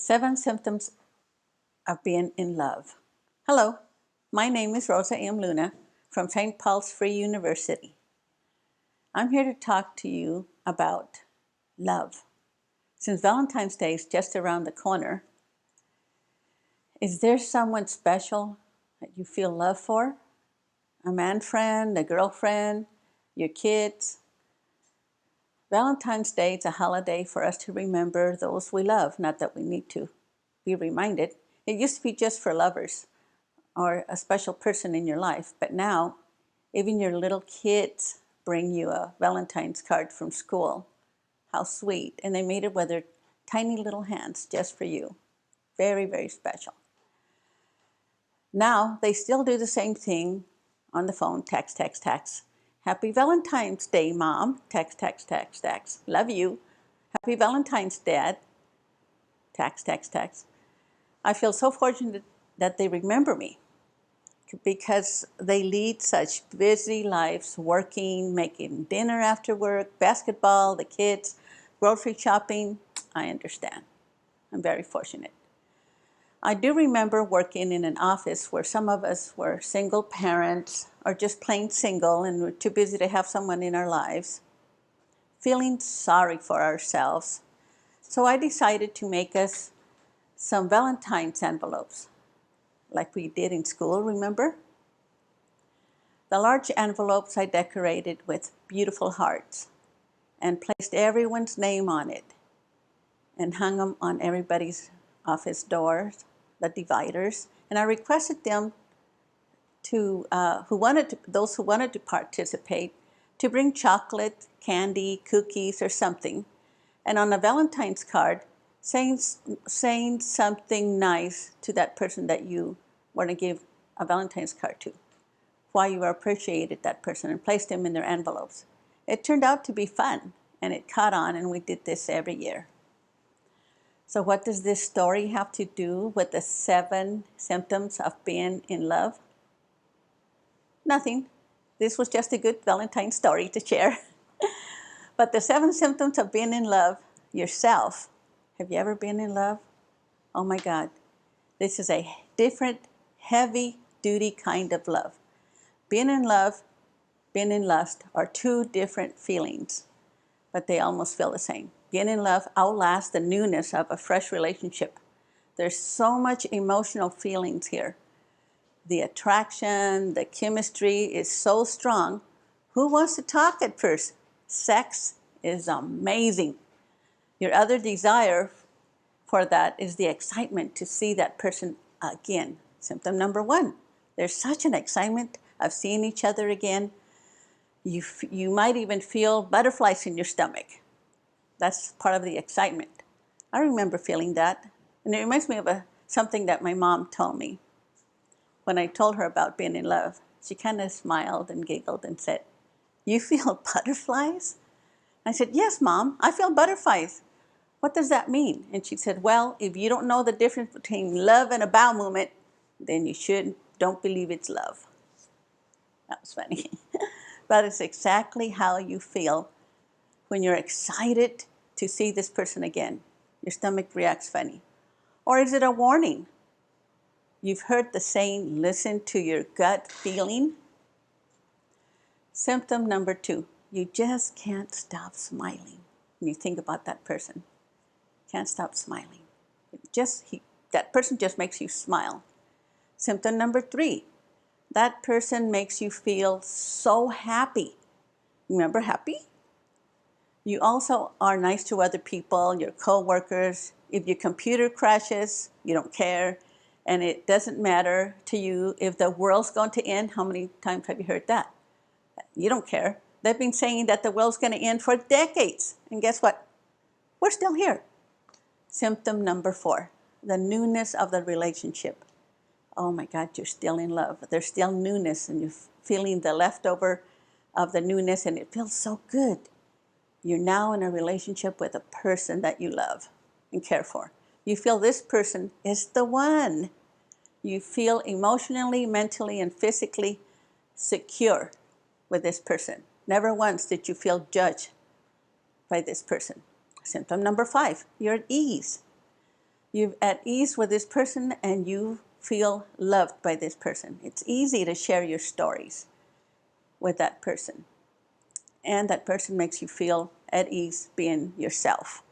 7 symptoms of being in love. Hello, my name is Rosa M. Luna from St. Paul's Free University. I'm here to talk to you about love. Since Valentine's Day is just around the corner, is there someone special that you feel love for? A man friend, a girlfriend, your kids? Valentine's Day is a holiday for us to remember those we love, not that we need to be reminded. It used to be just for lovers or a special person in your life, but now even your little kids bring you a Valentine's card from school. How sweet. And they made it with their tiny little hands just for you. Very, very special. Now they still do the same thing on the phone, text, text, text. Happy Valentine's Day, Mom. Text, text, text, text. Love you. Happy Valentine's, Dad. Text, text, text. I feel so fortunate that they remember me because they lead such busy lives, working, making dinner after work, basketball, the kids, grocery shopping. I understand. I'm very fortunate. I do remember working in an office where some of us were single parents or just plain single and we're too busy to have someone in our lives, feeling sorry for ourselves. So I decided to make us some Valentine's envelopes, like we did in school, remember? The large envelopes I decorated with beautiful hearts and placed everyone's name on it and hung them on everybody's office doors, the dividers, and I requested them to, those who wanted to participate, to bring chocolate, candy, cookies, or something, and on a Valentine's card, saying something nice to that person that you want to give a Valentine's card to, why you appreciated that person, and placed them in their envelopes. It turned out to be fun, and it caught on, and we did this every year. So what does this story have to do with the 7 symptoms of being in love? Nothing. This was just a good Valentine's story to share. But the 7 symptoms of being in love yourself. Have you ever been in love? Oh my God. This is a different, heavy-duty kind of love. Being in love, being in lust are 2 different feelings, but they almost feel the same. Being in love outlasts the newness of a fresh relationship. There's so much emotional feelings here. The attraction, the chemistry is so strong. Who wants to talk at first? Sex is amazing. Your other desire for that is the excitement to see that person again. Symptom number 1. There's such an excitement of seeing each other again. You might even feel butterflies in your stomach. That's part of the excitement. I remember feeling that. And it reminds me of something that my mom told me. When I told her about being in love, she kind of smiled and giggled and said, "You feel butterflies?" I said, "Yes, Mom, I feel butterflies." "What does that mean?" And she said, "Well, if you don't know the difference between love and a bowel movement, then you don't believe it's love." That was funny. But it's exactly how you feel when you're excited to see this person again. Your stomach reacts funny. Or is it a warning? You've heard the saying, listen to your gut feeling. Symptom number 2, you just can't stop smiling when you think about that person. Can't stop smiling. That person just makes you smile. Symptom number 3, that person makes you feel so happy. Remember happy? You also are nice to other people, your co-workers. If your computer crashes, you don't care. And it doesn't matter to you if the world's going to end. How many times have you heard that? You don't care. They've been saying that the world's going to end for decades. And guess what? We're still here. Symptom number 4, the newness of the relationship. Oh my God, you're still in love. There's still newness and you're feeling the leftover of the newness and it feels so good. You're now in a relationship with a person that you love and care for. You feel this person is the one. You feel emotionally, mentally, and physically secure with this person. Never once did you feel judged by this person. Symptom number 5, you're at ease. You're at ease with this person and you feel loved by this person. It's easy to share your stories with that person. And that person makes you feel at ease being yourself.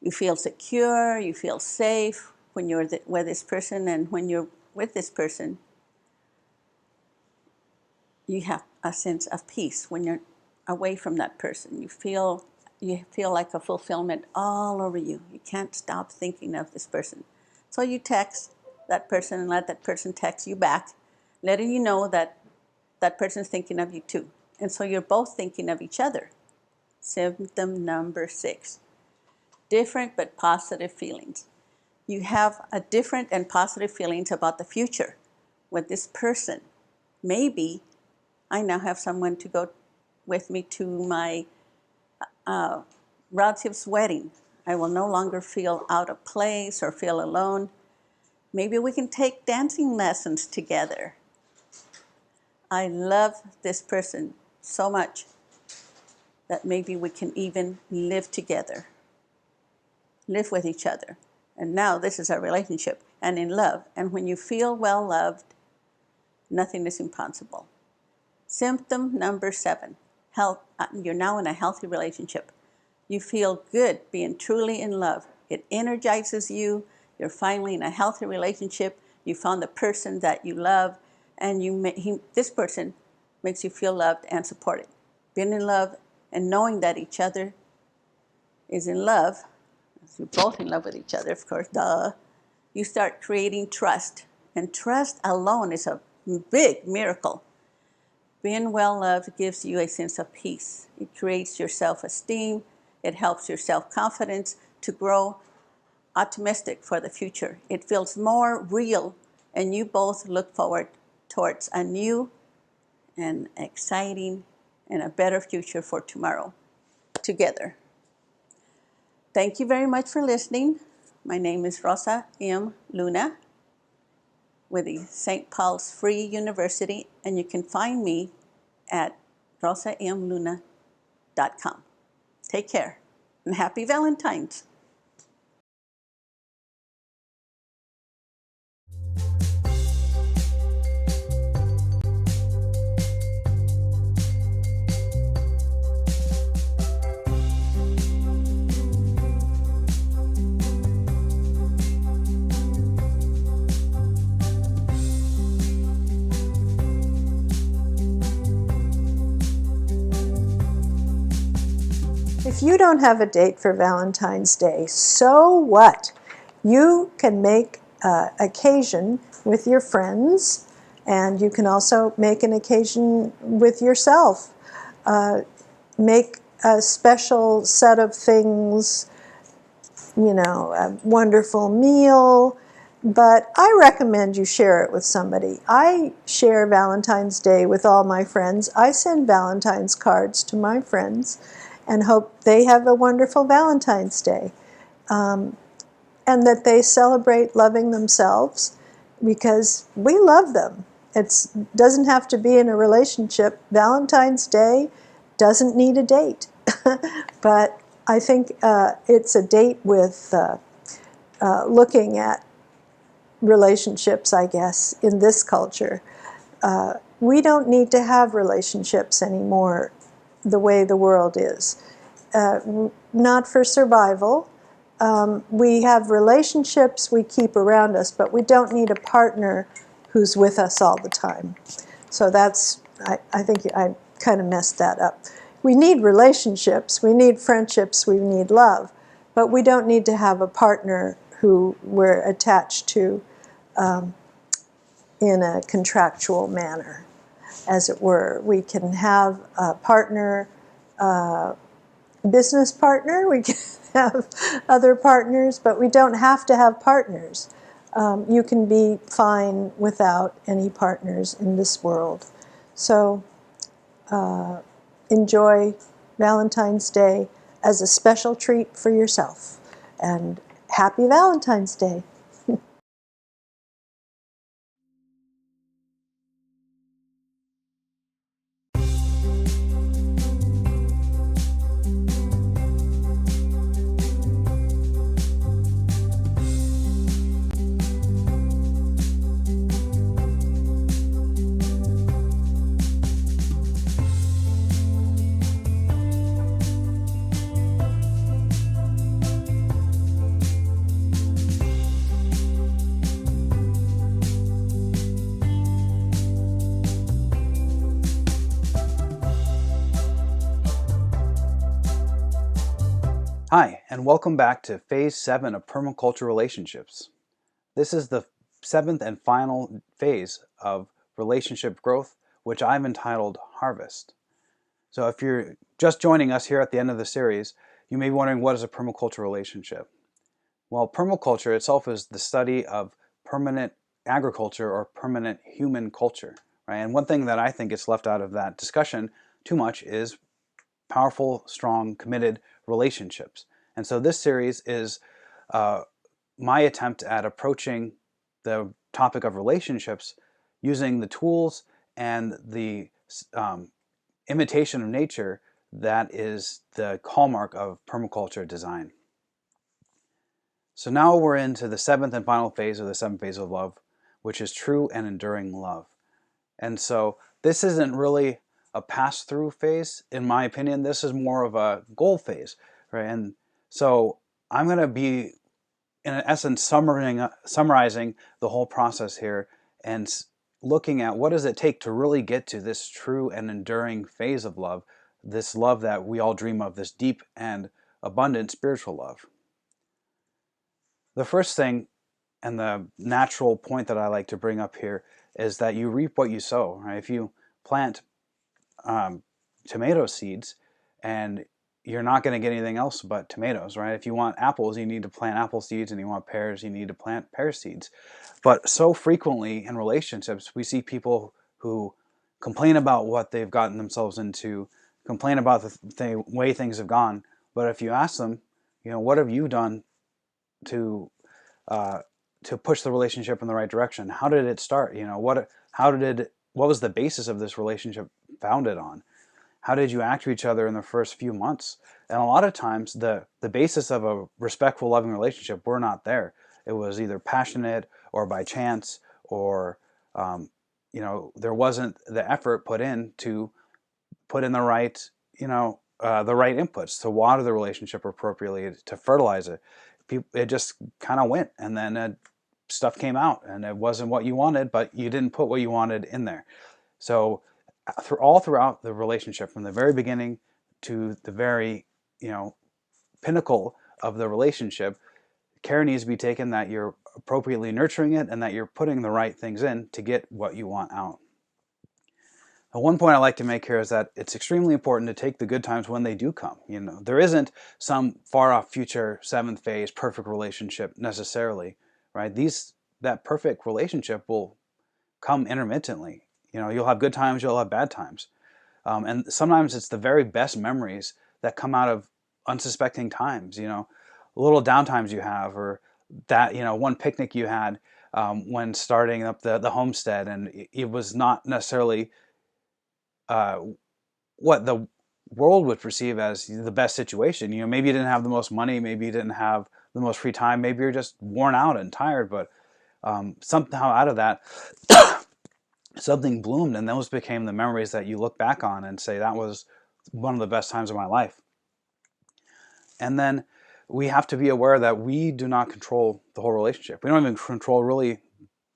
You feel secure, you feel safe when you're with this person, and when you're with this person, you have a sense of peace. When you're away from that person, you feel like a fulfillment all over you. You can't stop thinking of this person. So you text that person and let that person text you back, letting you know that that person's thinking of you too. And so you're both thinking of each other. Symptom number 6, different but positive feelings. You have a different and positive feelings about the future with this person. Maybe I now have someone to go with me to my relative's wedding. I will no longer feel out of place or feel alone. Maybe we can take dancing lessons together. I love this person so much that maybe we can even live together, live with each other. And now this is our relationship and in love. And when you feel well loved, nothing is impossible. Symptom number 7, health. You're now in a healthy relationship. You feel good being truly in love. It energizes you. You're finally in a healthy relationship. You found the person that you love, and this person makes you feel loved and supported. Being in love and knowing that each other is in love, you're both in love with each other, of course, duh. You start creating trust. And trust alone is a big miracle. Being well loved gives you a sense of peace. It creates your self-esteem. It helps your self-confidence to grow optimistic for the future. It feels more real, and you both look forward towards a new and exciting and a better future for tomorrow together. Thank you very much for listening. My name is Rosa M. Luna with the St. Paul's Free University, and you can find me at rosamluna.com. Take care, and happy Valentine's. If you don't have a date for Valentine's Day, so what? You can make occasion with your friends, and you can also make an occasion with yourself. Make a special set of things, a wonderful meal, but I recommend you share it with somebody. I share Valentine's Day with all my friends. I send Valentine's cards to my friends and hope they have a wonderful Valentine's Day, and that they celebrate loving themselves, because we love them. It doesn't have to be in a relationship. Valentine's Day doesn't need a date. But I think it's a date with looking at relationships, I guess, in this culture. We don't need to have relationships anymore the way the world is. Not for survival. We have relationships we keep around us, but we don't need a partner who's with us all the time. So I think I kind of messed that up. We need relationships, we need friendships, we need love, but we don't need to have a partner who we're attached to in a contractual manner, as it were. We can have a partner, business partner, we can have other partners, but we don't have to have partners. You can be fine without any partners in this world. So enjoy Valentine's Day as a special treat for yourself. And happy Valentine's Day. and welcome back to Phase 7 of Permaculture Relationships. This is the 7th and final phase of relationship growth, which I've entitled Harvest. So if you're just joining us here at the end of the series, you may be wondering, what is a permaculture relationship? Well, permaculture itself is the study of permanent agriculture or permanent human culture, right? And one thing that I think gets left out of that discussion too much is powerful, strong, committed relationships. And so this series is my attempt at approaching the topic of relationships using the tools and the imitation of nature that is the hallmark of permaculture design. So now we're into the 7th and final phase of the 7th phase of love, which is true and enduring love. And so this isn't really a pass-through phase, in my opinion. This is more of a goal phase, right? And so I'm going to be, in essence, summarizing the whole process here and looking at what does it take to really get to this true and enduring phase of love, this love that we all dream of, this deep and abundant spiritual love. The first thing and the natural point that I like to bring up here is that you reap what you sow, right? If you plant tomato seeds and you're not going to get anything else but tomatoes, right? If you want apples, you need to plant apple seeds, and you want pears, you need to plant pear seeds. But so frequently in relationships, we see people who complain about what they've gotten themselves into, complain about the way things have gone. But if you ask them, what have you done to push the relationship in the right direction? How did it start? What was the basis of this relationship founded on? How did you act to each other in the first few months? And a lot of times the basis of a respectful, loving relationship were not there. It was either passionate or by chance, or there wasn't the effort put in to put in the right inputs to water the relationship appropriately, to fertilize it. It just kind of went, and then stuff came out, and it wasn't what you wanted, but you didn't put what you wanted in there. So all throughout the relationship, from the very beginning to the very pinnacle of the relationship, care needs to be taken that you're appropriately nurturing it and that you're putting the right things in to get what you want out. And one point I like to make here is that it's extremely important to take the good times when they do come. There isn't some far off future 7th phase perfect relationship necessarily, right? That perfect relationship will come intermittently. You'll have good times, you'll have bad times. And sometimes it's the very best memories that come out of unsuspecting times, little downtimes you have, or that, one picnic you had when starting up the homestead, and it was not necessarily what the world would perceive as the best situation. Maybe you didn't have the most money, maybe you didn't have the most free time, maybe you're just worn out and tired, but somehow out of that, something bloomed, and those became the memories that you look back on and say, that was one of the best times of my life. And then we have to be aware that we do not control the whole relationship. We don't even control really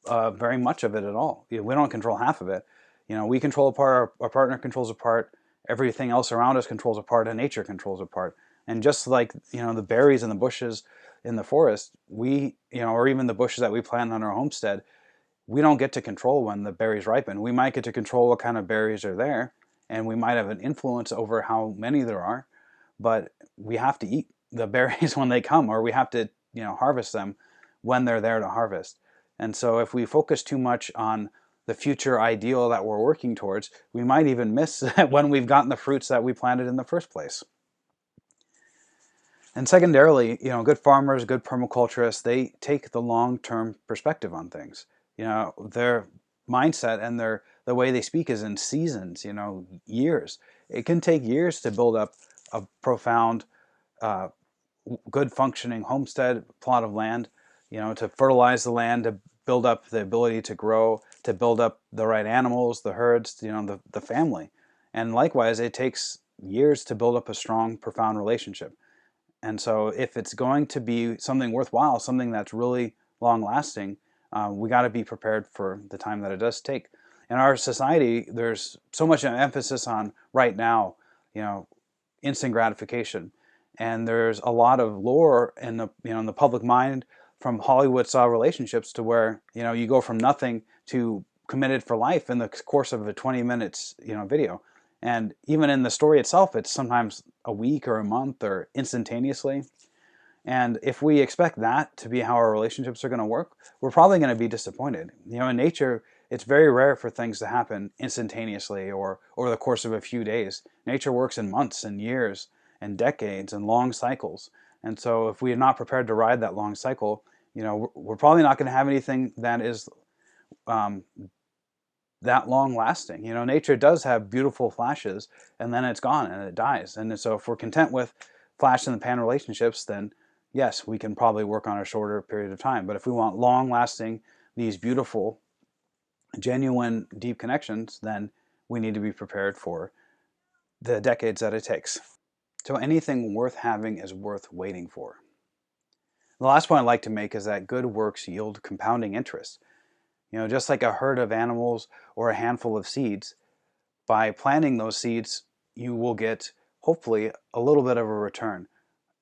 very much of it at all. We don't control half of it. We control a part, our partner controls a part, everything else around us controls a part, and nature controls a part. And just like the berries and the bushes in the forest, or even the bushes that we plant on our homestead, we don't get to control when the berries ripen. We might get to control what kind of berries are there, and we might have an influence over how many there are, but we have to eat the berries when they come, or we have to harvest them when they're there to harvest. And so if we focus too much on the future ideal that we're working towards, we might even miss when we've gotten the fruits that we planted in the first place. And secondarily, good farmers, good permaculturists, they take the long-term perspective on things. Their mindset and the way they speak is in seasons, years. It can take years to build up a profound, good functioning homestead plot of land, to fertilize the land, to build up the ability to grow, to build up the right animals, the herds, the family. And likewise, it takes years to build up a strong, profound relationship. And so if it's going to be something worthwhile, something that's really long-lasting, we got to be prepared for the time that it does take. In our society, there's so much emphasis on right now, instant gratification. And there's a lot of lore in the in the public mind from Hollywood style relationships to where you go from nothing to committed for life in the course of a 20 minutes video. And even in the story itself, it's sometimes a week or a month or instantaneously. And if we expect that to be how our relationships are going to work, we're probably going to be disappointed. In nature, it's very rare for things to happen instantaneously or over the course of a few days. Nature works in months and years and decades and long cycles. And so if we are not prepared to ride that long cycle, we're probably not going to have anything that is that long lasting. Nature does have beautiful flashes and then it's gone and it dies. And so if we're content with flash in the pan relationships, then yes, we can probably work on a shorter period of time. But if we want long lasting, these beautiful, genuine, deep connections, then we need to be prepared for the decades that it takes. So anything worth having is worth waiting for. The last point I'd like to make is that good works yield compounding interest. Just like a herd of animals or a handful of seeds, by planting those seeds, you will get, hopefully, a little bit of a return,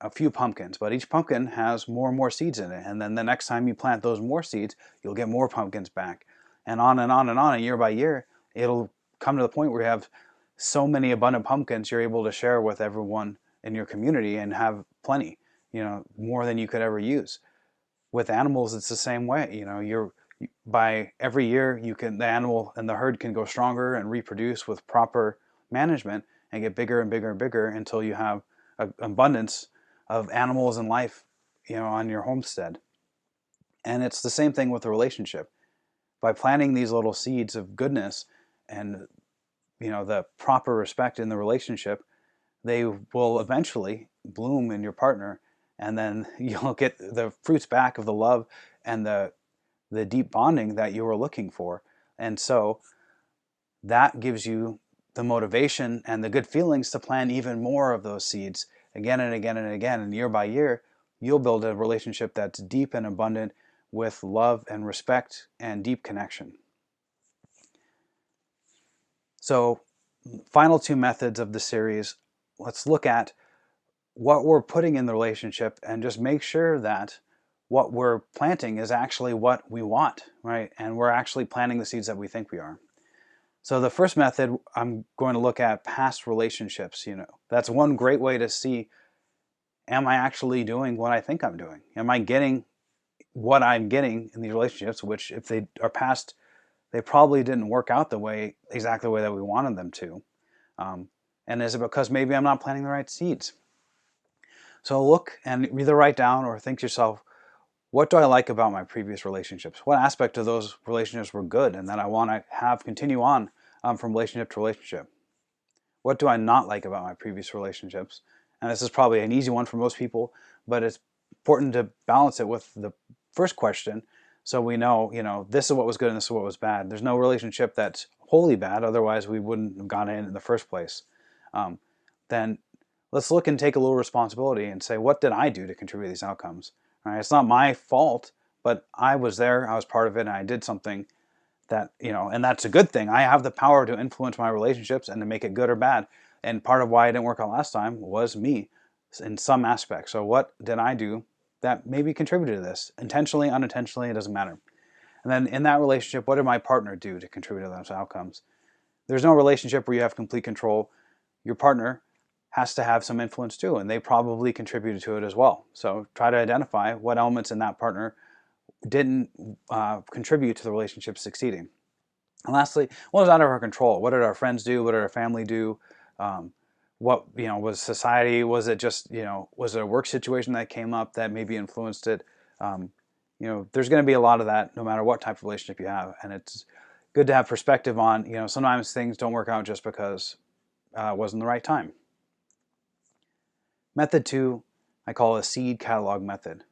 a few pumpkins. But each pumpkin has more and more seeds in it. And then the next time you plant those more seeds, you'll get more pumpkins back. And on and on and on, and year by year, it'll come to the point where you have so many abundant pumpkins you're able to share with everyone in your community and have plenty, more than you could ever use. With animals, it's the same way. By every year, the animal and the herd can go stronger and reproduce with proper management and get bigger and bigger and bigger until you have an abundance of animals and life, on your homestead. And it's the same thing with a relationship. By planting these little seeds of goodness and the proper respect in the relationship, they will eventually bloom in your partner, and then you'll get the fruits back of the love and the deep bonding that you were looking for. And so that gives you the motivation and the good feelings to plant even more of those seeds again and again and again. And year by year, you'll build a relationship that's deep and abundant with love and respect and deep connection. So, final two methods of the series, let's look at what we're putting in the relationship and just make sure that what we're planting is actually what we want, right? And we're actually planting the seeds that we think we are. So the first method, I'm going to look at past relationships. That's one great way to see, am I actually doing what I think I'm doing? Am I getting what I'm getting in these relationships, which if they are past, they probably didn't work out exactly the way that we wanted them to. And is it because maybe I'm not planting the right seeds? So look and either write down or think to yourself, what do I like about my previous relationships? What aspect of those relationships were good and that I want to have continue on from relationship to relationship? What do I not like about my previous relationships? And this is probably an easy one for most people, but it's important to balance it with the first question so we know, this is what was good and this is what was bad. There's no relationship that's wholly bad, otherwise we wouldn't have gone in the first place. Then let's look and take a little responsibility and say, what did I do to contribute to these outcomes? Right? It's not my fault, but I was there, I was part of it, and I did something that, and that's a good thing. I have the power to influence my relationships and to make it good or bad. And part of why it didn't work out last time was me in some aspect. So what did I do that maybe contributed to this? Intentionally, unintentionally, it doesn't matter. And then in that relationship, what did my partner do to contribute to those outcomes? There's no relationship where you have complete control. Your partner has to have some influence too, and they probably contributed to it as well. So try to identify what elements in that partner didn't contribute to the relationship succeeding. And lastly, what was out of our control? What did our friends do? What did our family do? What was society? Was it just was it a work situation that came up that maybe influenced it? There's going to be a lot of that no matter what type of relationship you have, and it's good to have perspective on. Sometimes things don't work out just because it wasn't the right time. Method 2, I call a seed catalog method.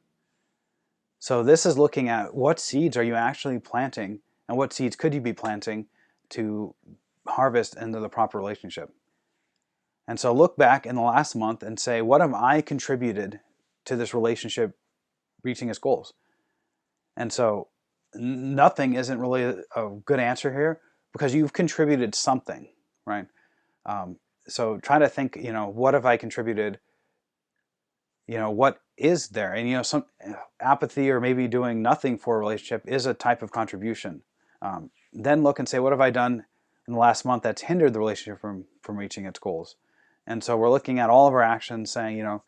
So this is looking at what seeds are you actually planting and what seeds could you be planting to harvest into the proper relationship. And so look back in the last month and say, what have I contributed to this relationship reaching its goals? And so nothing isn't really a good answer here because you've contributed something, right? So try to think, what have I contributed what is there? And some apathy or maybe doing nothing for a relationship is a type of contribution. Then look and say, what have I done in the last month that's hindered the relationship from reaching its goals? And so we're looking at all of our actions saying,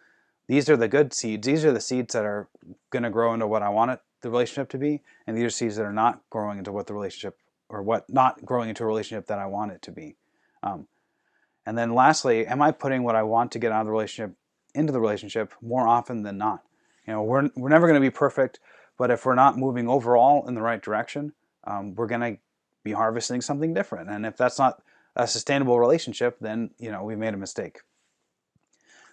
these are the good seeds. These are the seeds that are going to grow into what I want the relationship to be. And these are seeds that are not growing into what the relationship, or what not growing into a relationship that I want it to be. And then lastly, am I putting what I want to get out of the relationship into the relationship more often than not? We're never going to be perfect, but if we're not moving overall in the right direction, we're going to be harvesting something different. And if that's not a sustainable relationship, then we've made a mistake.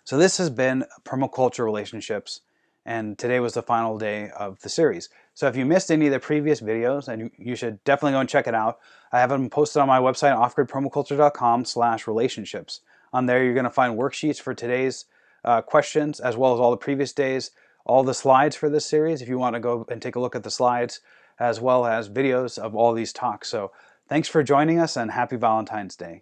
So this has been Permaculture Relationships, and today was the final day of the series. So if you missed any of the previous videos, and you should definitely go and check it out, I have them posted on my website, offgridpermaculture.com/relationships. On there, you're going to find worksheets for today's questions, as well as all the previous days, all the slides for this series, if you want to go and take a look at the slides, as well as videos of all these talks. So thanks for joining us, and happy Valentine's Day.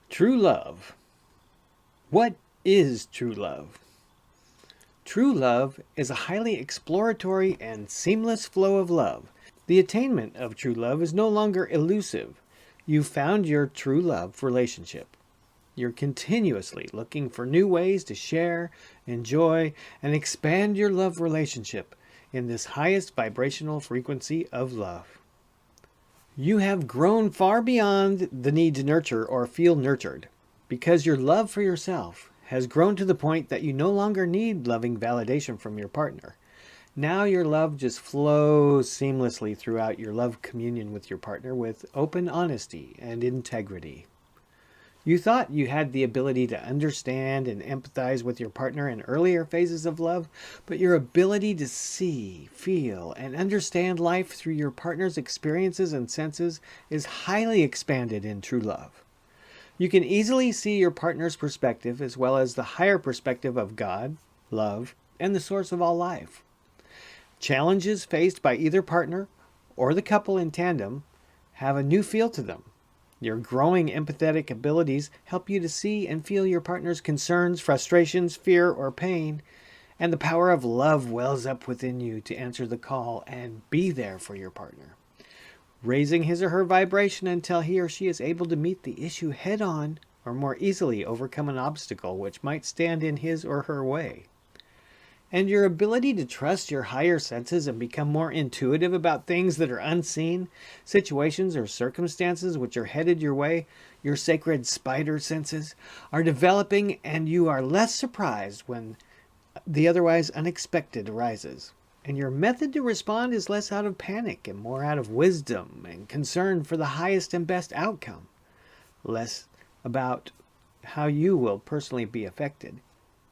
True love. What is true love? True love is a highly exploratory and seamless flow of love. The attainment of true love is no longer elusive. You've found your true love relationship. You're continuously looking for new ways to share, enjoy, and expand your love relationship in this highest vibrational frequency of love. You have grown far beyond the need to nurture or feel nurtured, because your love for yourself has grown to the point that you no longer need loving validation from your partner. Now your love just flows seamlessly throughout your love communion with your partner with open honesty and integrity. You thought you had the ability to understand and empathize with your partner in earlier phases of love, but your ability to see, feel, and understand life through your partner's experiences and senses is highly expanded in true love. You can easily see your partner's perspective as well as the higher perspective of God, love, and the source of all life. Challenges faced by either partner or the couple in tandem have a new feel to them. Your growing empathetic abilities help you to see and feel your partner's concerns, frustrations, fear, or pain, and the power of love wells up within you to answer the call and be there for your partner, raising his or her vibration until he or she is able to meet the issue head on or more easily overcome an obstacle which might stand in his or her way. And your ability to trust your higher senses and become more intuitive about things that are unseen, situations or circumstances which are headed your way, your sacred spider senses, are developing, and you are less surprised when the otherwise unexpected arises. And your method to respond is less out of panic and more out of wisdom and concern for the highest and best outcome, less about how you will personally be affected.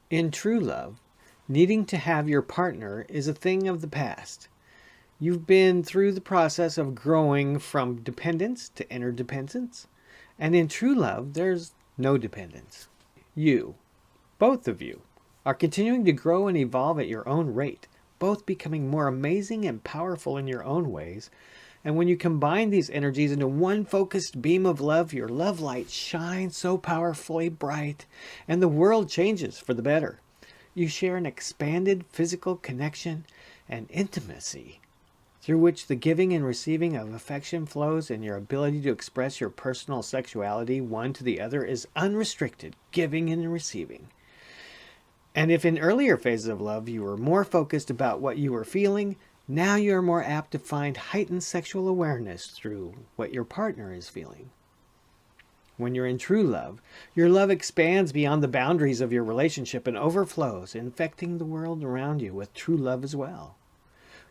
In true love, needing to have your partner is a thing of the past. You've been through the process of growing from dependence to interdependence, and in true love, there's no dependence. You, both of you, are continuing to grow and evolve at your own rate, both becoming more amazing and powerful in your own ways. And when you combine these energies into one focused beam of love, your love light shines so powerfully bright, and the world changes for the better. You share an expanded physical connection and intimacy through which the giving and receiving of affection flows, and your ability to express your personal sexuality one to the other is unrestricted, giving and receiving. And if in earlier phases of love you were more focused about what you were feeling, now you are more apt to find heightened sexual awareness through what your partner is feeling. When you're in true love, your love expands beyond the boundaries of your relationship and overflows, infecting the world around you with true love as well.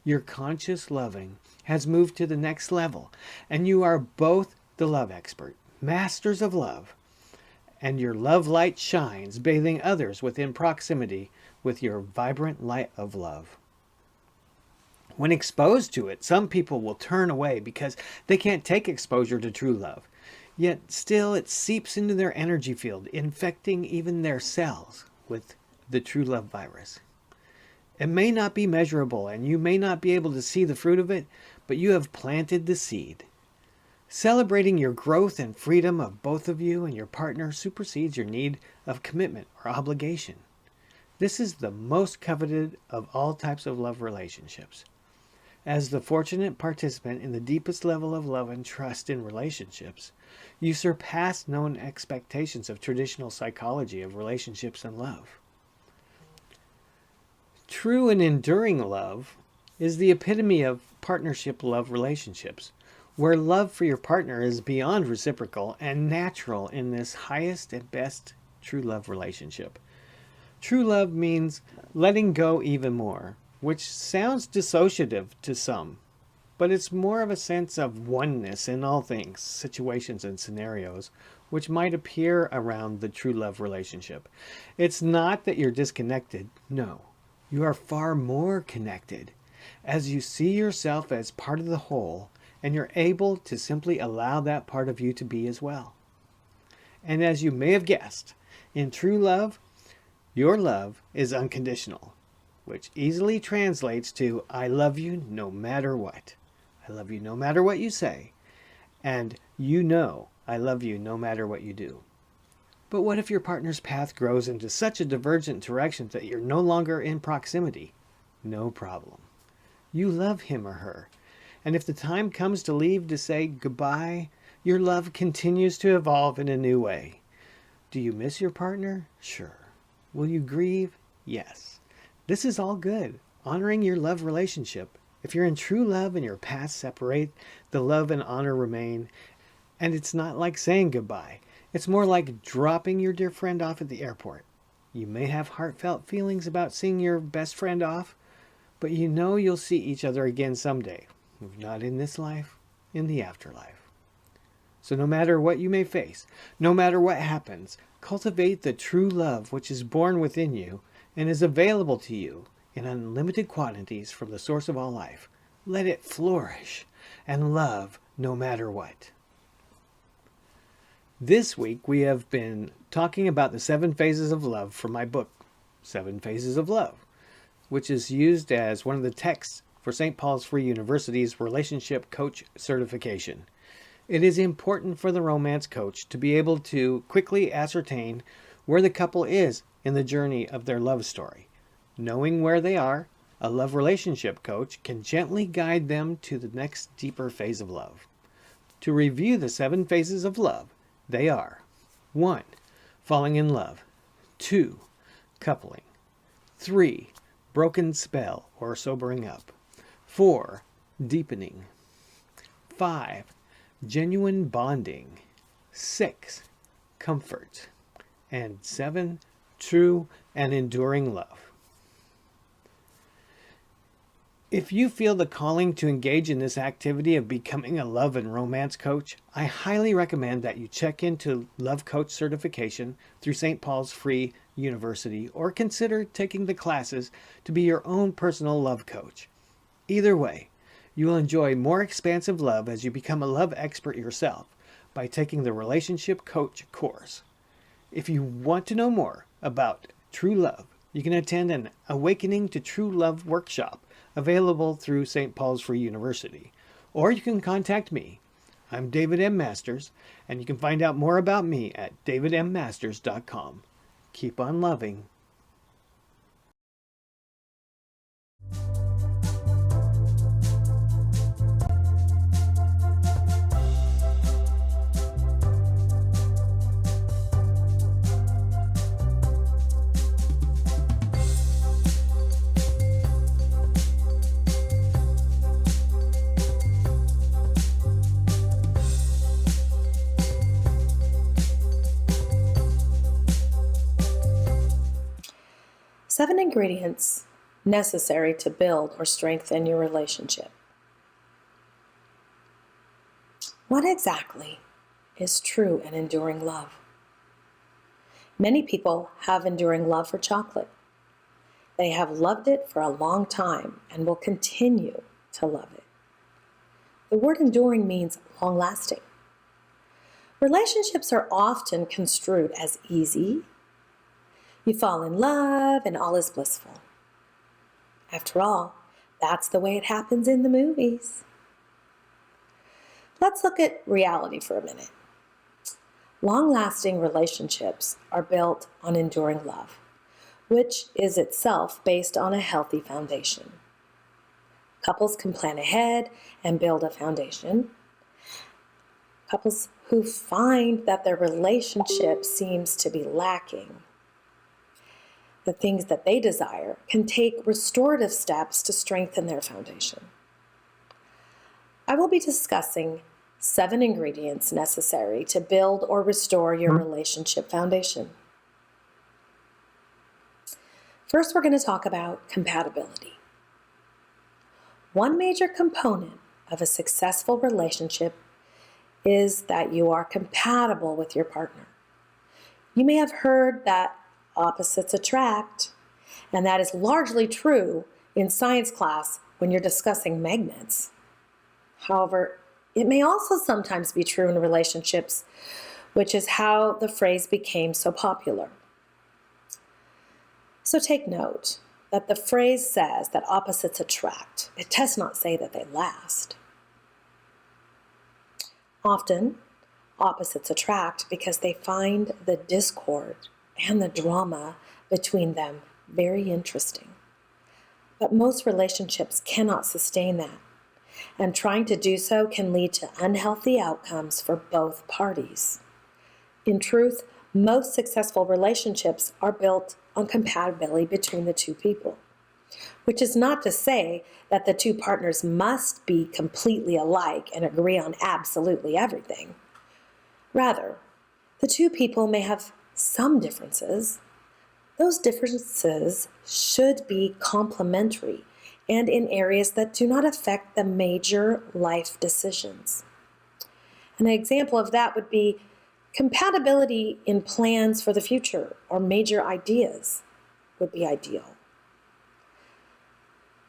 Your conscious loving has moved to the next level, and you are both the love expert, masters of love, and your love light shines, bathing others within proximity with your vibrant light of love. When exposed to it, some people will turn away because they can't take exposure to true love. Yet still it seeps into their energy field, infecting even their cells with the true love virus. It may not be measurable and you may not be able to see the fruit of it, but you have planted the seed. Celebrating your growth and freedom of both of you and your partner supersedes your need of commitment or obligation. This is the most coveted of all types of love relationships. As the fortunate participant in the deepest level of love and trust in relationships, you surpass known expectations of traditional psychology of relationships and love. True and enduring love is the epitome of partnership love relationships, where love for your partner is beyond reciprocal and natural in this highest and best true love relationship. True love means letting go even more, which sounds dissociative to some, but it's more of a sense of oneness in all things, situations, and scenarios, which might appear around the true love relationship. It's not that you're disconnected, no. You are far more connected, as you see yourself as part of the whole, and you're able to simply allow that part of you to be as well. And as you may have guessed, in true love, your love is unconditional, which easily translates to I love you no matter what. I love you no matter what you say, and you know I love you no matter what you do. But what if your partner's path grows into such a divergent direction that you're no longer in proximity? No problem. You love him or her, and if the time comes to leave to say goodbye, your love continues to evolve in a new way. Do you miss your partner? Sure. Will you grieve? Yes. This is all good, honoring your love relationship. If you're in true love and your paths separate, the love and honor remain. And it's not like saying goodbye. It's more like dropping your dear friend off at the airport. You may have heartfelt feelings about seeing your best friend off, but you know you'll see each other again someday. If not in this life, in the afterlife. So no matter what you may face, no matter what happens, cultivate the true love which is born within you and is available to you in unlimited quantities from the source of all life. Let it flourish and love no matter what. This week we have been talking about the 7 phases of love from my book, 7 Phases of Love, which is used as one of the texts for St. Paul's Free University's Relationship Coach certification. It is important for the romance coach to be able to quickly ascertain where the couple is in the journey of their love story. Knowing where they are, a love relationship coach can gently guide them to the next deeper phase of love. To review the 7 phases of love, they are 1. Falling in love. 2. Coupling. 3. Broken spell or sobering up. 4. Deepening. 5. Genuine bonding. 6. Comfort. And 7. True and enduring love. If you feel the calling to engage in this activity of becoming a love and romance coach, I highly recommend that you check into Love Coach certification through St. Paul's Free University or consider taking the classes to be your own personal love coach. Either way, you will enjoy more expansive love as you become a love expert yourself by taking the Relationship Coach course. If you want to know more about true love, you can attend an Awakening to True Love workshop available through St. Paul's Free University. Or you can contact me. I'm David M. Masters, and you can find out more about me at davidmmasters.com. Keep on loving. Seven ingredients necessary to build or strengthen your relationship. What exactly is true and enduring love? Many people have enduring love for chocolate. They have loved it for a long time and will continue to love it. The word enduring means long-lasting. Relationships are often construed as easy. You fall in love and all is blissful. After all, that's the way it happens in the movies. Let's look at reality for a minute. Long-lasting relationships are built on enduring love, which is itself based on a healthy foundation. Couples can plan ahead and build a foundation. Couples who find that their relationship seems to be lacking the things that they desire can take restorative steps to strengthen their foundation. I will be discussing 7 ingredients necessary to build or restore your relationship foundation. First, we're going to talk about compatibility. One major component of a successful relationship is that you are compatible with your partner. You may have heard that opposites attract, and that is largely true in science class when you're discussing magnets. However, it may also sometimes be true in relationships, which is how the phrase became so popular. So take note that the phrase says that opposites attract. It does not say that they last. Often, opposites attract because they find the discord and the drama between them very interesting. But most relationships cannot sustain that, and trying to do so can lead to unhealthy outcomes for both parties. In truth, most successful relationships are built on compatibility between the two people, which is not to say that the two partners must be completely alike and agree on absolutely everything. Rather, the two people may have some differences. Those differences should be complementary and in areas that do not affect the major life decisions. An example of that would be compatibility in plans for the future or major ideas would be ideal.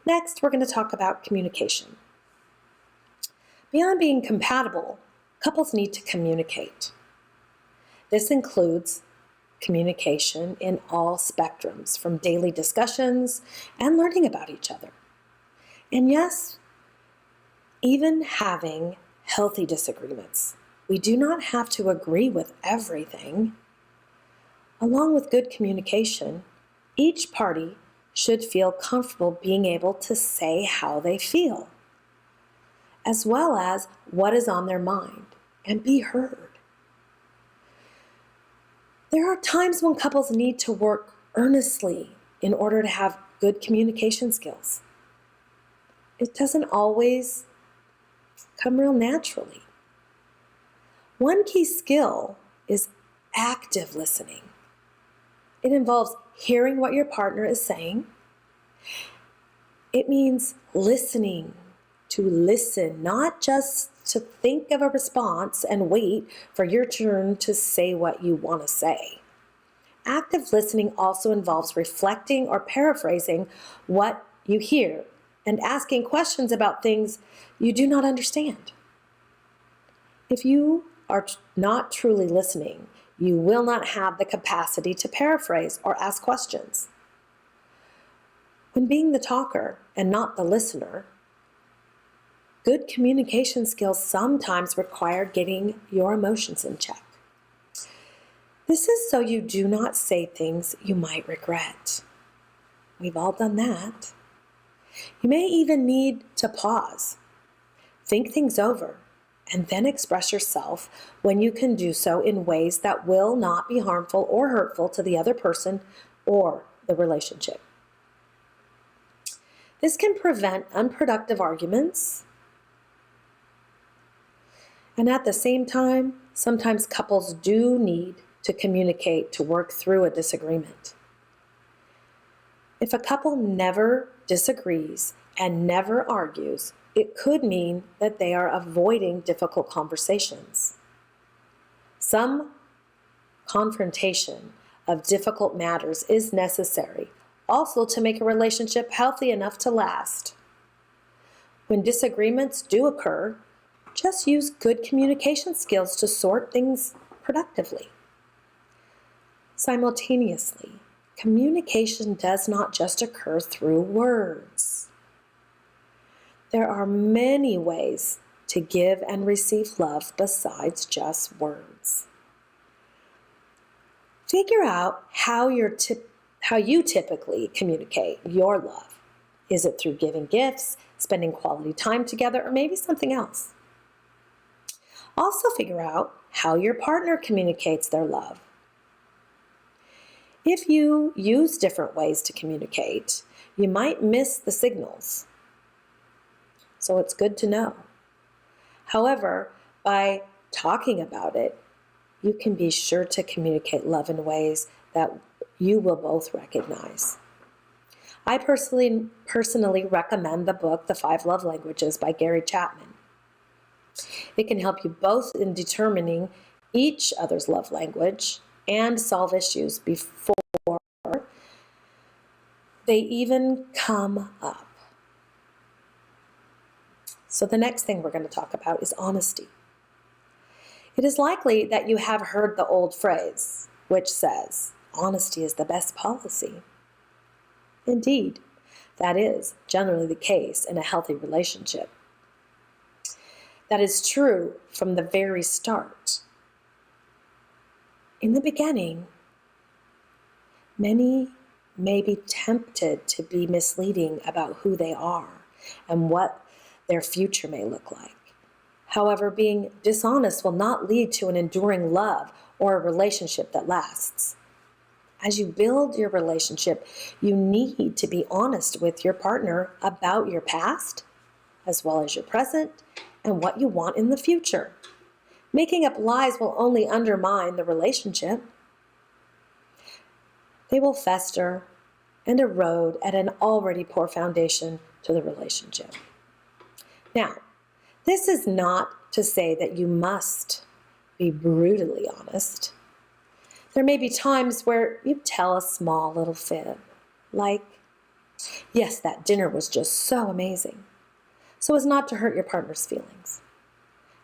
Next, we're going to talk about communication. Beyond being compatible, couples need to communicate. This includes communication in all spectrums, from daily discussions and learning about each other. And yes, even having healthy disagreements. We do not have to agree with everything. Along with good communication, each party should feel comfortable being able to say how they feel, as well as what is on their mind, and be heard. There are times when couples need to work earnestly in order to have good communication skills. It doesn't always come real naturally. One key skill is active listening. It involves hearing what your partner is saying. It means listening, to listen, not just to think of a response and wait for your turn to say what you want to say. Active listening also involves reflecting or paraphrasing what you hear and asking questions about things you do not understand. If you are not truly listening, you will not have the capacity to paraphrase or ask questions. When being the talker and not the listener, good communication skills sometimes require getting your emotions in check. This is so you do not say things you might regret. We've all done that. You may even need to pause, think things over, and then express yourself when you can do so in ways that will not be harmful or hurtful to the other person or the relationship. This can prevent unproductive arguments. And at the same time, sometimes couples do need to communicate to work through a disagreement. If a couple never disagrees and never argues, it could mean that they are avoiding difficult conversations. Some confrontation of difficult matters is necessary, also to make a relationship healthy enough to last. When disagreements do occur, just use good communication skills to sort things productively. Simultaneously, communication does not just occur through words. There are many ways to give and receive love besides just words. Figure out how you typically communicate your love. Is it through giving gifts, spending quality time together, or maybe something else? Also figure out how your partner communicates their love. If you use different ways to communicate, you might miss the signals. So it's good to know. However, by talking about it, you can be sure to communicate love in ways that you will both recognize. I personally recommend the book, The 5 Love Languages by Gary Chapman. It can help you both in determining each other's love language and solve issues before they even come up. So the next thing we're going to talk about is honesty. It is likely that you have heard the old phrase, which says, honesty is the best policy. Indeed, that is generally the case in a healthy relationship. That is true from the very start. In the beginning, many may be tempted to be misleading about who they are and what their future may look like. However, being dishonest will not lead to an enduring love or a relationship that lasts. As you build your relationship, you need to be honest with your partner about your past, as well as your present, and what you want in the future. Making up lies will only undermine the relationship. They will fester and erode at an already poor foundation to the relationship. Now, this is not to say that you must be brutally honest. There may be times where you tell a small little fib, like, yes, that dinner was just so amazing, so as not to hurt your partner's feelings.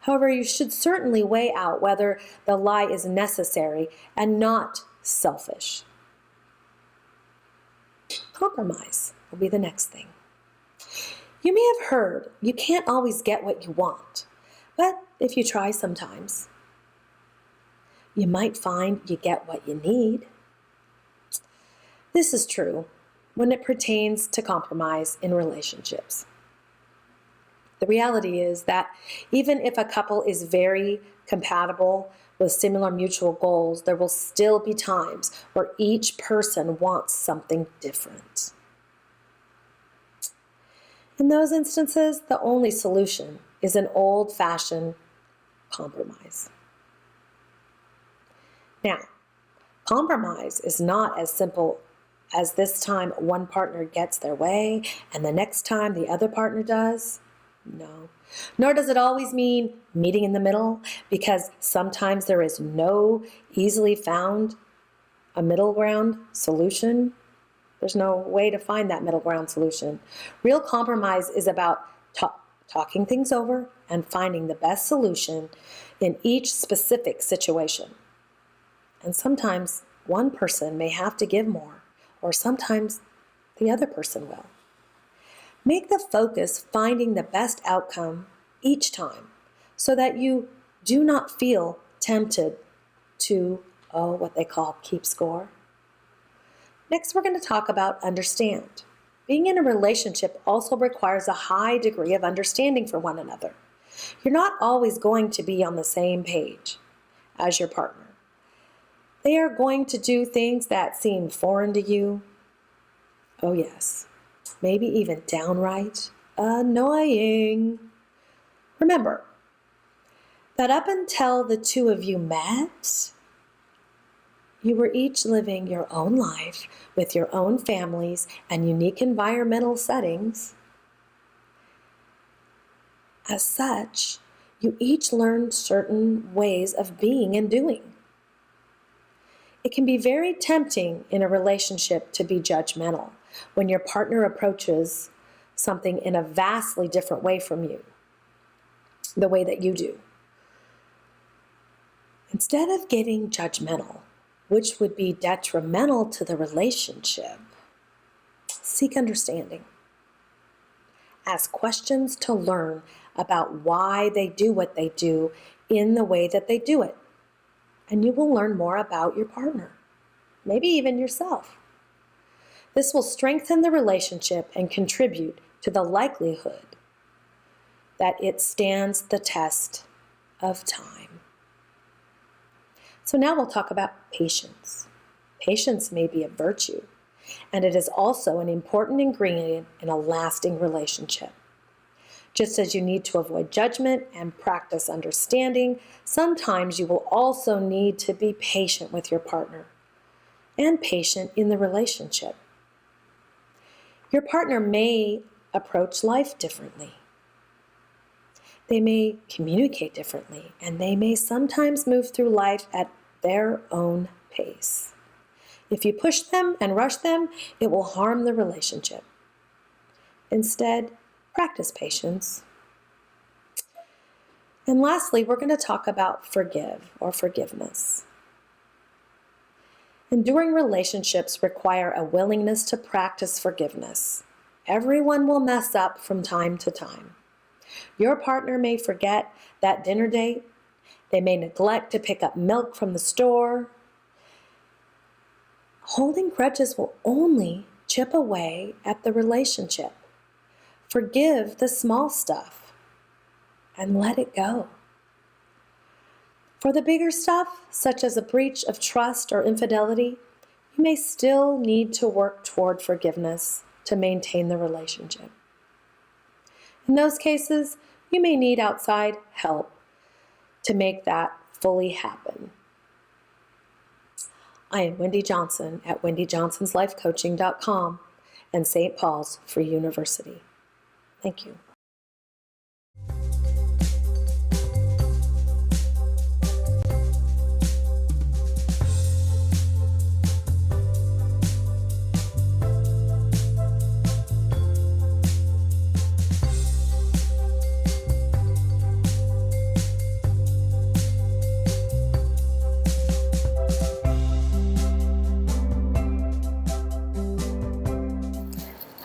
However, you should certainly weigh out whether the lie is necessary and not selfish. Compromise will be the next thing. You may have heard you can't always get what you want, but if you try sometimes, you might find you get what you need. This is true when it pertains to compromise in relationships. The reality is that even if a couple is very compatible with similar mutual goals, there will still be times where each person wants something different. In those instances, the only solution is an old-fashioned compromise. Now, compromise is not as simple as this time one partner gets their way and the next time the other partner does. No. Nor does it always mean meeting in the middle, because sometimes there is no easily found a middle ground solution. There's no way to find that middle ground solution. Real compromise is about talking things over and finding the best solution in each specific situation. And sometimes one person may have to give more, or sometimes the other person will. Make the focus finding the best outcome each time so that you do not feel tempted to, what they call keep score. Next, we're going to talk about understand. Being in a relationship also requires a high degree of understanding for one another. You're not always going to be on the same page as your partner. They are going to do things that seem foreign to you. Oh yes, maybe even downright annoying. Remember that up until the two of you met, you were each living your own life with your own families and unique environmental settings. As such, you each learned certain ways of being and doing. It can be very tempting in a relationship to be judgmental when your partner approaches something in a vastly different way from you, the way that you do. Instead of getting judgmental, which would be detrimental to the relationship, seek understanding. Ask questions to learn about why they do what they do in the way that they do it. And you will learn more about your partner, maybe even yourself. This will strengthen the relationship and contribute to the likelihood that it stands the test of time. So now we'll talk about patience. Patience may be a virtue, and it is also an important ingredient in a lasting relationship. Just as you need to avoid judgment and practice understanding, sometimes you will also need to be patient with your partner and patient in the relationship. Your partner may approach life differently. They may communicate differently, and they may sometimes move through life at their own pace. If you push them and rush them, it will harm the relationship. Instead, practice patience. And lastly, we're going to talk about forgive or forgiveness. Enduring relationships require a willingness to practice forgiveness. Everyone will mess up from time to time. Your partner may forget that dinner date. They may neglect to pick up milk from the store. Holding grudges will only chip away at the relationship. Forgive the small stuff and let it go. For the bigger stuff, such as a breach of trust or infidelity, you may still need to work toward forgiveness to maintain the relationship. In those cases, you may need outside help to make that fully happen. I am Wendy Johnson at wendyjohnsonslifecoaching.com and St. Paul's Free University. Thank you.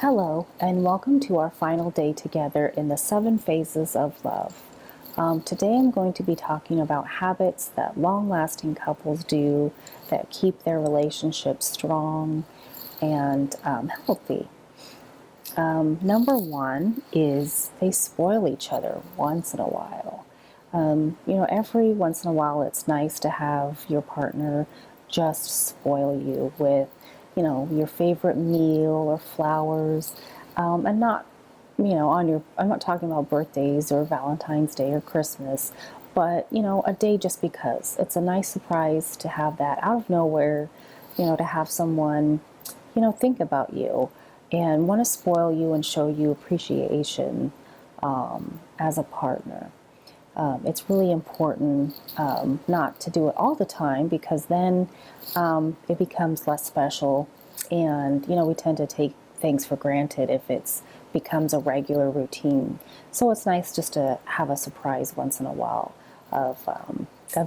Hello, and welcome to our final day together in the 7 phases of love. Today I'm going to be talking about habits that long-lasting couples do that keep their relationship strong and healthy. Number 1 is they spoil each other once in a while. Every once in a while it's nice to have your partner just spoil you with your favorite meal or flowers, and not, I'm not talking about birthdays or Valentine's Day or Christmas, but, a day just because. It's a nice surprise to have that out of nowhere, to have someone, think about you and want to spoil you and show you appreciation as a partner. It's really important not to do it all the time, because then it becomes less special, and we tend to take things for granted if it becomes a regular routine. So it's nice just to have a surprise once in a while of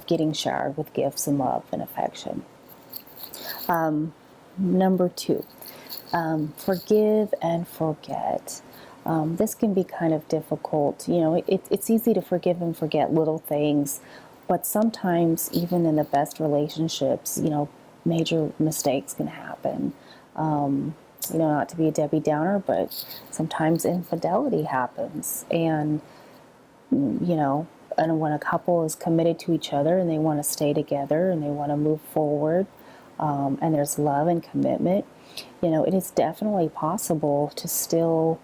getting showered with gifts and love and affection. Number 2, forgive and forget. This can be kind of difficult. It's easy to forgive and forget little things, but sometimes even in the best relationships, major mistakes can happen. Not to be a Debbie Downer, but sometimes infidelity happens. And when a couple is committed to each other and they want to stay together and they want to move forward, and there's love and commitment, it is definitely possible to still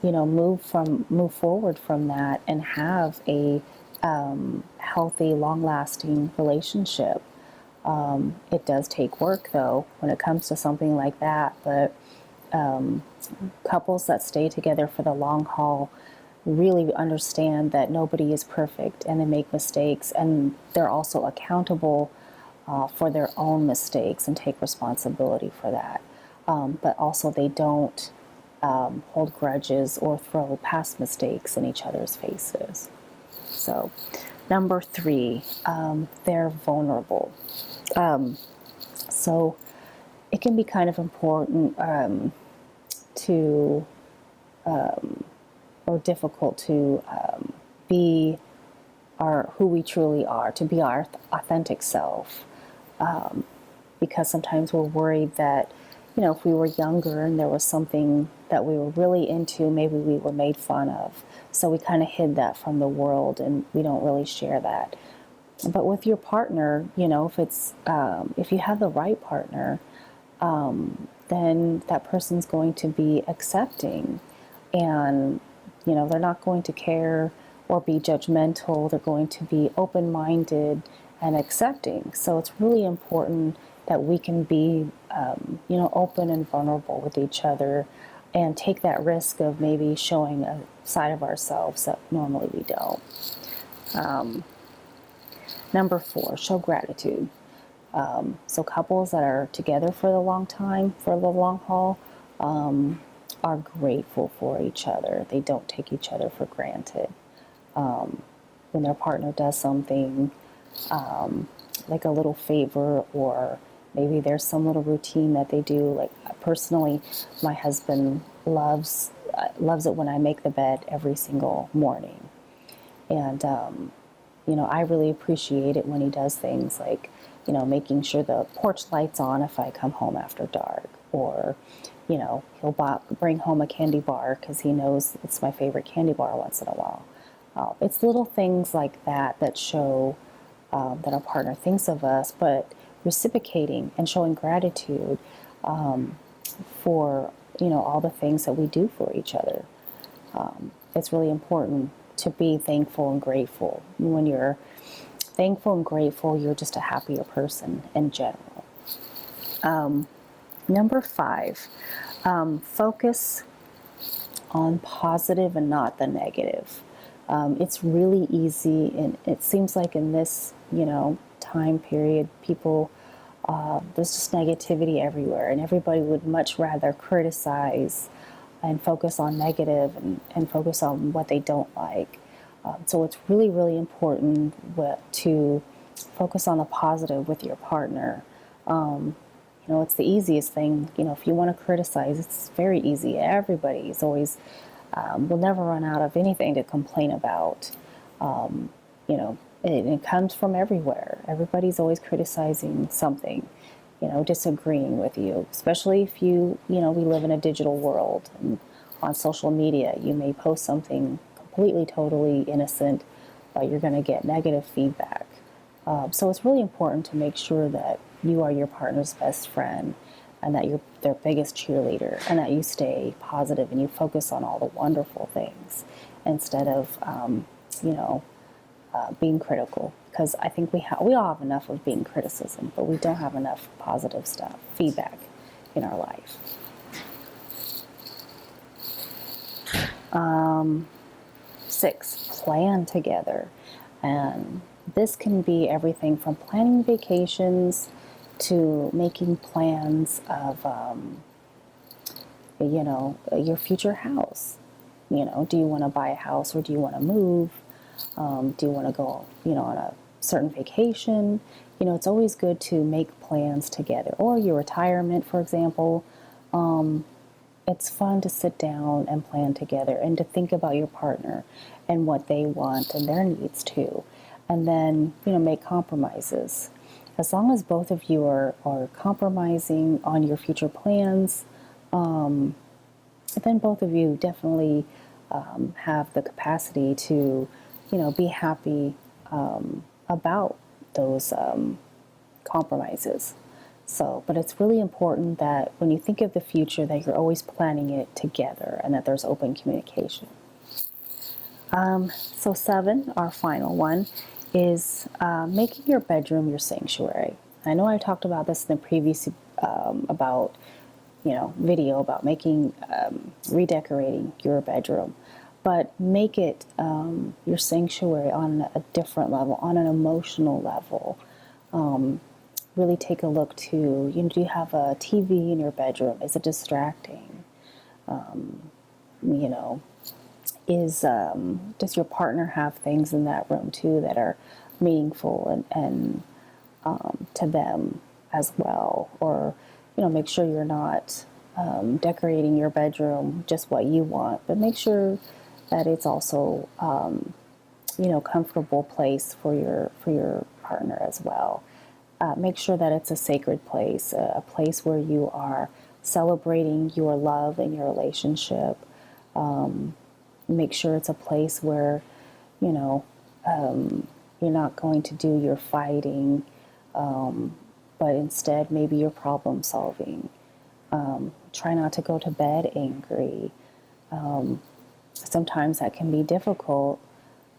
move forward from that and have a healthy, long-lasting relationship. It does take work, though, when it comes to something like that. But couples that stay together for the long haul really understand that nobody is perfect, and they make mistakes, and they're also accountable for their own mistakes and take responsibility for that. But also they don't hold grudges or throw past mistakes in each other's faces. So, number 3, they're vulnerable. So it can be kind of important to, or difficult to be who we truly are, to be our authentic self. Because sometimes we're worried that, if we were younger and there was something that we were really into, maybe we were made fun of. So we kind of hid that from the world and we don't really share that. But with your partner, if you have the right partner, then that person's going to be accepting, and they're not going to care or be judgmental. They're going to be open-minded and accepting. So it's really important that we can be open and vulnerable with each other and take that risk of maybe showing a side of ourselves that normally we don't. Number 4, show gratitude. So couples that are together for the long haul, are grateful for each other. They don't take each other for granted. When their partner does something, like a little favor, or maybe there's some little routine that they do. Like personally, my husband loves it when I make the bed every single morning. And, I really appreciate it when he does things like, making sure the porch light's on if I come home after dark, or, he'll bring home a candy bar because he knows it's my favorite candy bar once in a while. It's little things like that show that our partner thinks of us, but reciprocating and showing gratitude for, all the things that we do for each other. It's really important to be thankful and grateful. When you're thankful and grateful, you're just a happier person in general. Number 5, focus on positive and not the negative. It's really easy, and it seems like in this, time period, people, there's just negativity everywhere, and everybody would much rather criticize and focus on negative and focus on what they don't like. So it's really, really important to focus on the positive with your partner. It's the easiest thing. If you want to criticize, it's very easy. Everybody's always will never run out of anything to complain about. It comes from everywhere. Everybody's always criticizing something, disagreeing with you, especially if we live in a digital world, and on social media, you may post something completely, totally innocent, but you're going to get negative feedback. So it's really important to make sure that you are your partner's best friend, and that you're their biggest cheerleader, and that you stay positive and you focus on all the wonderful things instead of, being critical. Because I think we all have enough of being criticism, but we don't have enough positive feedback in our life. 6, plan together. And this can be everything from planning vacations to making plans of, your future house. Do you want to buy a house, or do you want to move? Do you want to go, on a certain vacation? It's always good to make plans together. Or your retirement, for example. It's fun to sit down and plan together, and to think about your partner and what they want and their needs too. And then, make compromises. As long as both of you are compromising on your future plans, then both of you definitely have the capacity to, be happy about those compromises. So, but it's really important that when you think of the future, that you're always planning it together, and that there's open communication. So 7, our final one, is making your bedroom your sanctuary. I know I talked about this in the previous video about making redecorating your bedroom, but make it your sanctuary on a different level, on an emotional level. Really take a look to, do you have a TV in your bedroom? Is it distracting? You know, does your partner have things in that room too that are meaningful and to them as well? Or, you know, make sure you're not decorating your bedroom just what you want, but make sure that it's also you know, comfortable place for your partner as well. Make sure that it's a sacred place, a place where you are celebrating your love and your relationship. Make sure it's a place where, you know, you're not going to do your fighting, but instead maybe you're problem solving. Try not to go to bed angry. Sometimes that can be difficult,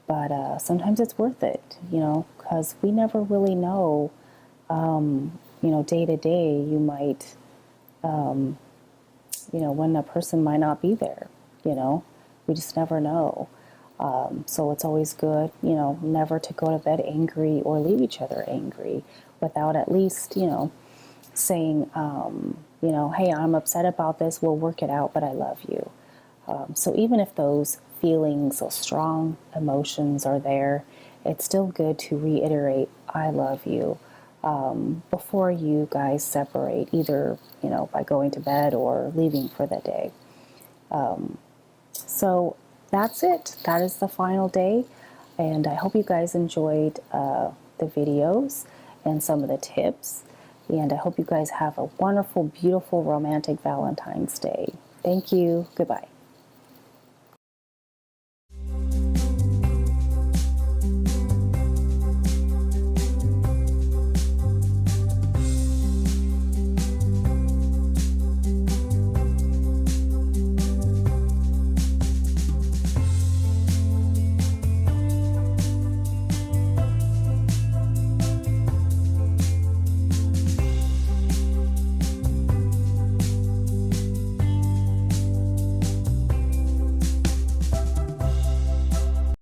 but sometimes it's worth it, you know, because we never really know, you know, day to day, you might, you know, when a person might not be there, you know, we just never know. So it's always good, you know, never to go to bed angry or leave each other angry without at least, you know, saying, you know, hey, I'm upset about this, we'll work it out, but I love you. So even if those feelings, those strong emotions are there, it's still good to reiterate, I love you, before you guys separate, either, you know, by going to bed or leaving for the day. So that's it. That is the final day. And I hope you guys enjoyed the videos and some of the tips. And I hope you guys have a wonderful, beautiful, romantic Valentine's Day. Thank you. Goodbye.